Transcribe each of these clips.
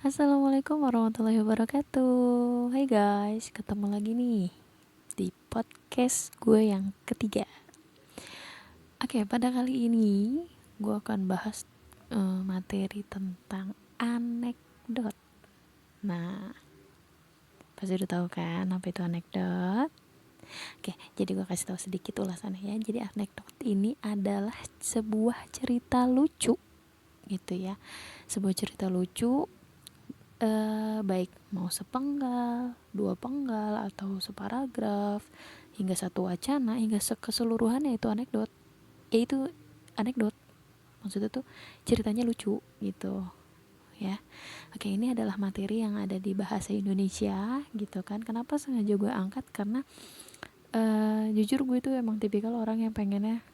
Assalamualaikum warahmatullahi wabarakatuh. Hai guys, ketemu lagi nih di podcast gue yang ketiga. Oke, pada kali ini gue akan bahas materi tentang anekdot. Nah, pasti udah tahu kan apa itu anekdot? Oke, jadi gue kasih tahu sedikit ulasannya ya. Jadi anekdot ini adalah sebuah cerita lucu gitu ya. Sebuah cerita lucu, baik mau sepenggal, dua penggal, atau separagraf, hingga satu wacana, hingga keseluruhannya itu anekdot. Itu anekdot. Maksudnya tuh ceritanya lucu gitu ya. Oke, ini adalah materi yang ada di bahasa Indonesia gitu kan. Kenapa sengaja gue angkat? Karena jujur gue tuh emang tipikal orang yang pengennya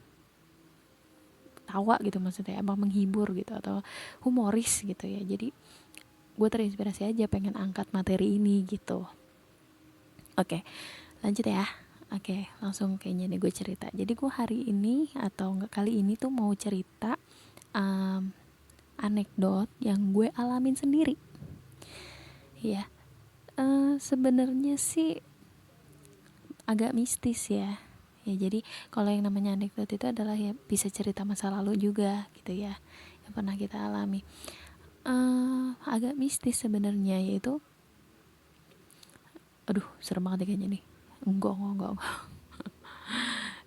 tawa gitu, maksudnya emang menghibur gitu atau humoris gitu ya. Jadi gue terinspirasi aja pengen angkat materi ini gitu. Oke, lanjut ya. Oke, langsung kayaknya nih gue cerita. Jadi gue hari ini atau enggak kali ini tuh mau cerita um, anekdot yang gue alamin sendiri. Ya, sebenarnya sih agak mistis ya. Ya jadi kalau yang namanya anekdot itu adalah ya bisa cerita masa lalu juga gitu ya, yang pernah kita alami. Agak mistis sebenarnya, yaitu, aduh serem banget ya kayaknya nih. Enggak.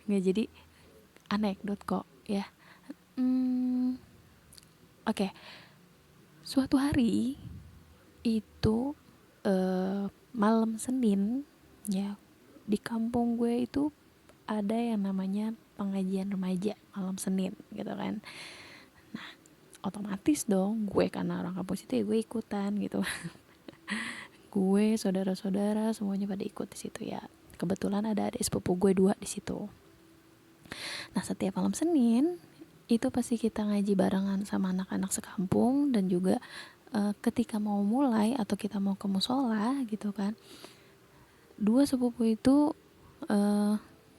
Nggak, jadi anekdot kok ya. Hmm, Oke, suatu hari itu malam Senin ya, di kampung gue itu ada yang namanya pengajian remaja malam Senin gitu kan. Otomatis dong gue karena orang kampung situ ya gue ikutan gitu. Gue, saudara-saudara semuanya pada ikut di situ ya. Kebetulan ada adik sepupu gue dua di situ. Nah, setiap malam Senin itu pasti kita ngaji barengan sama anak-anak sekampung, dan juga ketika mau mulai atau kita mau ke musola gitu kan, dua sepupu itu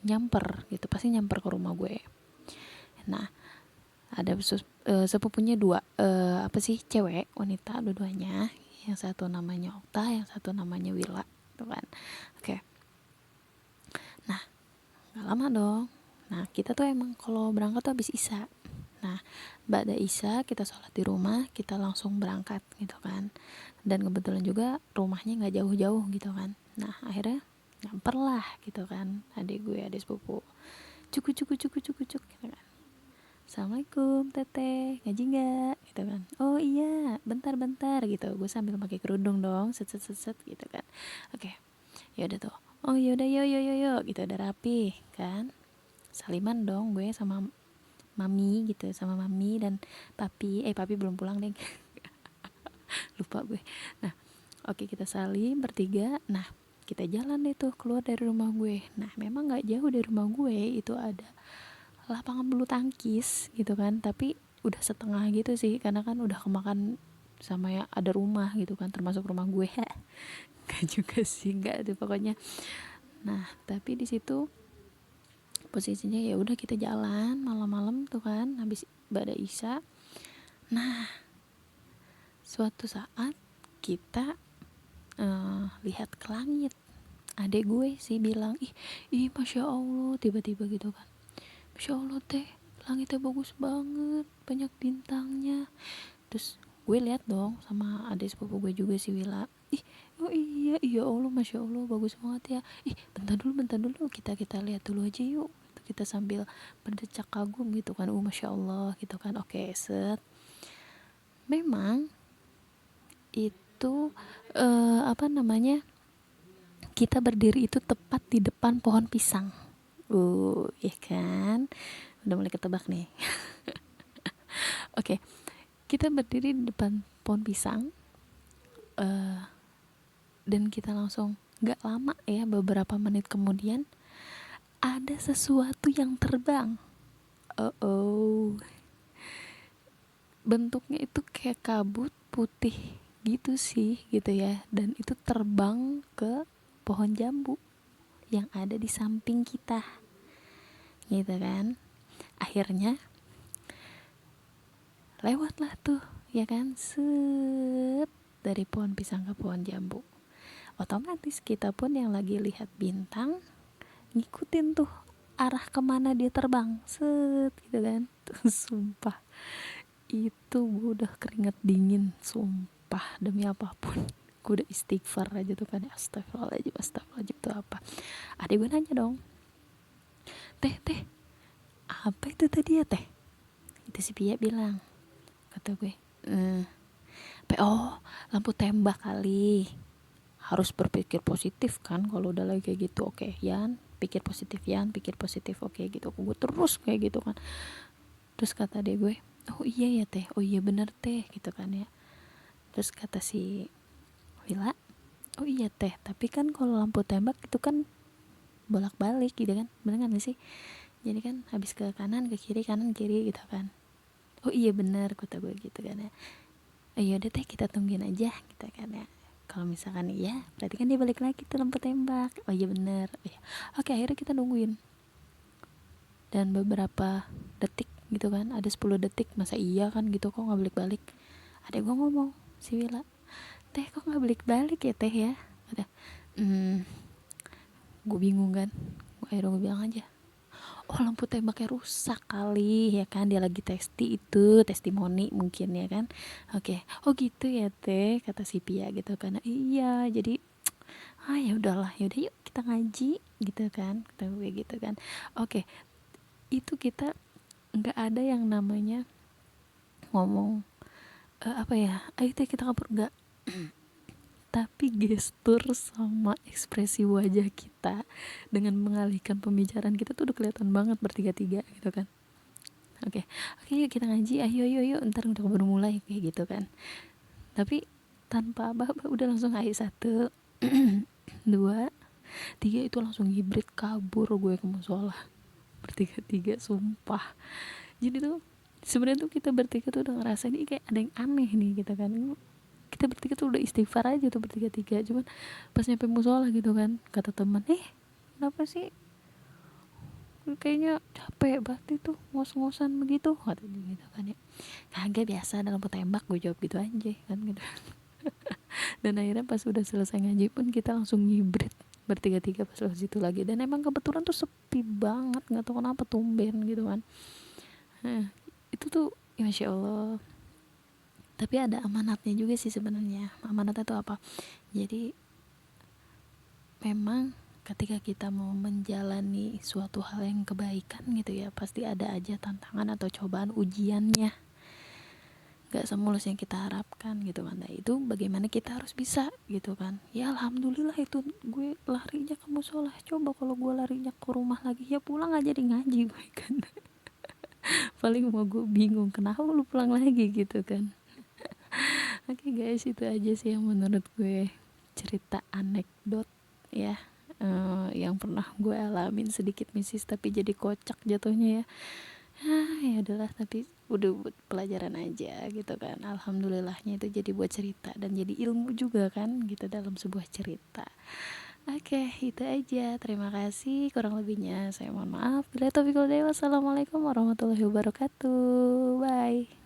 nyamper gitu, pasti nyamper ke rumah gue. Nah, ada sepupunya dua, apa sih, cewek, wanita dua-duanya. Yang satu namanya Okta, yang satu namanya Wila, tuh kan. Oke. Nah, nggak lama dong. Nah, kita tuh emang kalau berangkat tuh habis isya. Nah, ba'da isya kita sholat di rumah, kita langsung berangkat gitu kan. Dan kebetulan juga rumahnya nggak jauh-jauh gitu kan. Nah, akhirnya nyamper lah gitu kan, adik gue, adik sepupu, cuk gitu kan. Assalamualaikum teteh, ngaji nggak gitu kan. Oh iya, bentar gitu, gue sambil pakai kerudung dong, set gitu kan. Oke, ya udah tuh. Oh ya udah, yo gitu, udah rapi kan. Saliman dong gue sama mami gitu, sama mami dan papi belum pulang deh. Lupa gue. Nah, oke, kita salim bertiga. Nah, kita jalan deh tuh keluar dari rumah gue. Nah, memang nggak jauh dari rumah gue itu ada lapangan bulu tangkis gitu kan, tapi udah setengah gitu sih, karena kan udah kemakan sama ya ada rumah gitu kan, termasuk rumah gue. Gak juga sih, nggak tuh pokoknya. Nah, tapi di situ posisinya ya udah kita jalan malam-malam tuh kan, habis ba'da isya. Nah, suatu saat kita lihat ke langit. Adek gue sih bilang, ih masya Allah, tiba-tiba gitu kan, masya Allah teh, langitnya bagus banget, banyak bintangnya. Terus gue lihat dong sama adik sepupu gue juga si Wila, oh iya, iya Allah, masya Allah, bagus banget ya. Bentar dulu, kita lihat dulu aja yuk. Kita sambil berdecak kagum gitu kan, masya Allah gitu kan. Oke, set. Memang itu apa namanya, kita berdiri itu tepat di depan pohon pisang. Ya kan, udah mulai ketebak nih. Oke, kita berdiri di depan pohon pisang, dan kita langsung, gak lama ya, beberapa menit kemudian ada sesuatu yang terbang. Oh, bentuknya itu kayak kabut putih gitu sih gitu ya, dan itu terbang ke pohon jambu yang ada di samping kita gitu kan. Akhirnya lewatlah tuh ya kan, set, dari pohon pisang ke pohon jambu. Otomatis kita pun yang lagi lihat bintang ngikutin tuh arah kemana dia terbang, set gitu kan. Tuh, sumpah itu gue udah keringet dingin, sumpah demi apapun. Gue udah istighfar aja tuh kan, astagfirullahaladzim, astagfirullahaladzim. Itu apa? Adik gue nanya dong, teh apa itu tadi ya teh? Itu si Pia bilang, kata gue, oh lampu tembak kali. Harus berpikir positif kan kalau udah lagi kayak gitu. Oke Yan, pikir positif Yan, pikir positif. Oke gitu, gue terus kayak gitu kan. Terus kata dia gue, oh iya ya teh, oh iya bener teh gitu kan ya. Terus kata si Wila, oh iya teh, tapi kan kalau lampu tembak itu kan bolak-balik gitu kan, bener gak sih? Jadi kan habis ke kanan ke kiri, kanan kiri gitu kan. Oh iya bener, kata gue gitu kan ya. Ya udah teh, kita tungguin aja gitu kan ya. Kalau misalkan iya, berarti kan dia balik lagi tuh lampu tembak. Oh iya bener. Oh, iya. Oke, akhirnya kita nungguin. Dan beberapa detik gitu kan, ada 10 detik, masa iya kan gitu kok gak balik-balik. Ada gue ngomong, si Wila, teh kok gak balik-balik ya teh ya? Kata, gue bingung kan. Akhirnya gue bilang aja, oh lampu tembaknya rusak kali ya kan, dia lagi testimoni mungkin ya kan. Oke, oh gitu ya teh, kata si Pia gitu kan. Iya, jadi ya udahlah, yaudah yuk kita ngaji gitu kan, kata gue gitu kan. Oke, itu kita nggak ada yang namanya ngomong apa ya, ayo teh kita kabur, nggak. Tapi gestur sama ekspresi wajah kita dengan mengalihkan pembicaraan kita tuh udah kelihatan banget bertiga-tiga gitu kan. Oke, yuk kita ngaji, ayo ntar udah baru mulai kayak gitu kan. Tapi tanpa apa-apa udah langsung ayat 1 2 3 itu langsung hibrid kabur gue ke musola bertiga-tiga, sumpah. Jadi tuh sebenarnya tuh kita bertiga tuh udah ngerasa ini kayak ada yang aneh nih gitu kan. Kita bertiga tuh udah istighfar aja tuh bertiga-tiga, cuman pas nyampe musola gitu kan, kata teman, kenapa sih kayaknya capek banget itu ngos-ngosan begitu, kata dia gitu kan ya. Kagak, biasa dalam tembak, gue jawab gitu aja kan gitu. Dan akhirnya pas udah selesai ngaji pun kita langsung hibrid bertiga-tiga pas lewat situ lagi. Dan emang kebetulan tuh sepi banget, nggak tahu kenapa tumben gitu kan. Itu tuh ya Masya Allah. Tapi ada amanatnya juga sih sebenarnya. Amanatnya tuh apa? Jadi memang ketika kita mau menjalani suatu hal yang kebaikan gitu ya, pasti ada aja tantangan atau cobaan ujiannya, gak semulus yang kita harapkan gitu kan. Nah itu bagaimana kita harus bisa gitu kan. Ya alhamdulillah itu gue larinya ke musola. Coba kalau gue larinya ke rumah lagi, ya pulang aja di ngaji gue kan. Paling mau gue bingung kenapa lu pulang lagi gitu kan. Oke guys, itu aja sih yang menurut gue cerita anekdot ya, yang pernah gue alamin, sedikit misis tapi jadi kocak jatuhnya ya. Ya udahlah, tapi udah buat pelajaran aja gitu kan. Alhamdulillahnya itu jadi buat cerita dan jadi ilmu juga kan gitu dalam sebuah cerita. Oke, itu aja. Terima kasih. Kurang lebihnya saya mohon maaf. Bila taufiq wal hidayah. Wassalamualaikum warahmatullahi wabarakatuh. Bye.